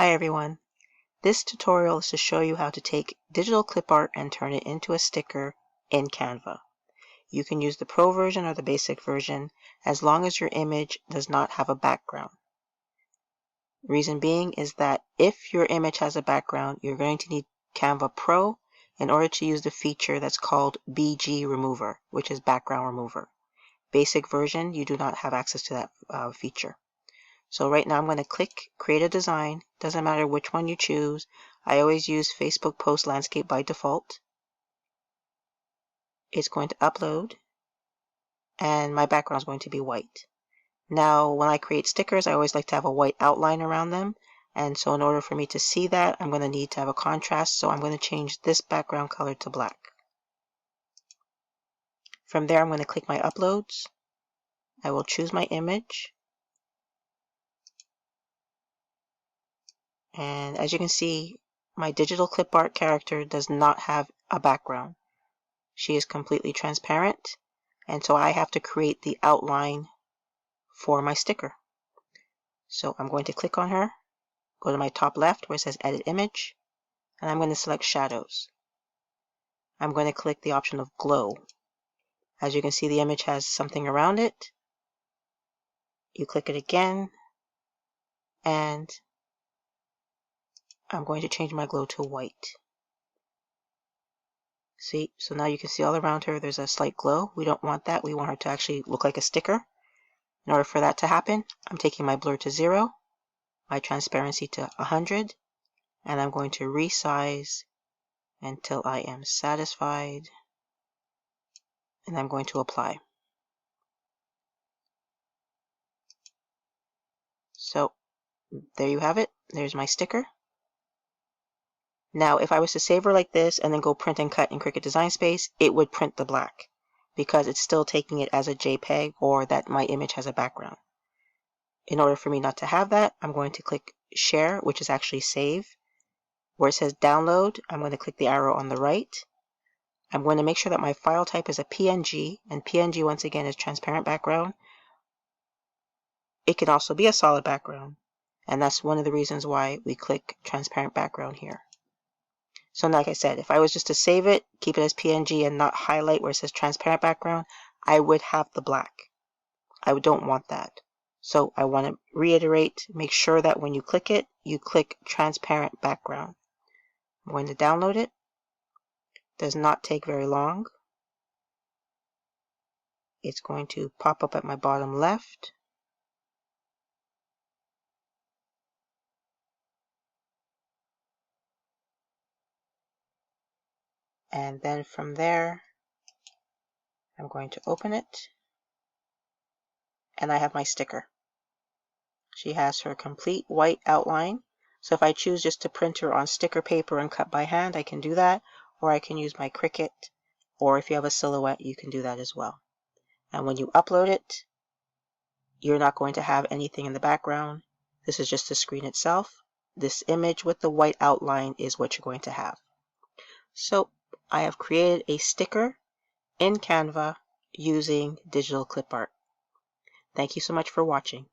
Hi everyone. This tutorial is to show you how to take digital clip art and turn it into a sticker in Canva. You can use the Pro version or the basic version as long as your image does not have a background. Reason being is that if your image has a background, you're going to need Canva Pro in order to use the feature that's called BG Remover, which is background remover. Basic version, you do not have access to that feature. So right now I'm going to click create a design. Doesn't matter which one you choose. I always use Facebook post landscape by default. It's going to upload and my background is going to be white. Now when I create stickers, I always like to have a white outline around them, and so in order for me to see that, I'm going to need to have a contrast, so I'm going to change this background color to black. From there I'm going to click my uploads. I will choose my image. And as you can see, my digital clip art character does not have a background. She is completely transparent, and so I have to create the outline for my sticker. So I'm going to click on her, go to my top left where it says Edit Image, and I'm going to select Shadows. I'm going to click the option of Glow. As you can see, the image has something around it. You click it again, and I'm going to change my glow to white. See, so now you can see all around her there's a slight glow. We don't want that. We want her to actually look like a sticker. In order for that to happen, I'm taking my blur to 0, my transparency to 100, and I'm going to resize until I am satisfied, and I'm going to apply. So there you have it. There's my sticker. Now if I was to save her like this and then go print and cut in Cricut Design Space, it would print the black because it's still taking it as a JPEG or that my image has a background. In order for me not to have that, I'm going to click Share, which is actually Save. Where it says Download, I'm going to click the arrow on the right. I'm going to make sure that my file type is a PNG, and PNG once again is transparent background. It can also be a solid background, and that's one of the reasons why we click transparent background here. So like I said, if I was just to save it, keep it as PNG and not highlight where it says transparent background, I would have the black. I don't want that. So I want to reiterate, make sure that when you click it, you click transparent background. I'm going to download it. Does not take very long. It's going to pop up at my bottom left. And then from there, I'm going to open it. And I have my sticker. She has her complete white outline. So if I choose just to print her on sticker paper and cut by hand, I can do that. Or I can use my Cricut. Or if you have a silhouette, you can do that as well. And when you upload it, you're not going to have anything in the background. This is just the screen itself. This image with the white outline is what you're going to have. So I have created a sticker in Canva using digital clip art. Thank you so much for watching.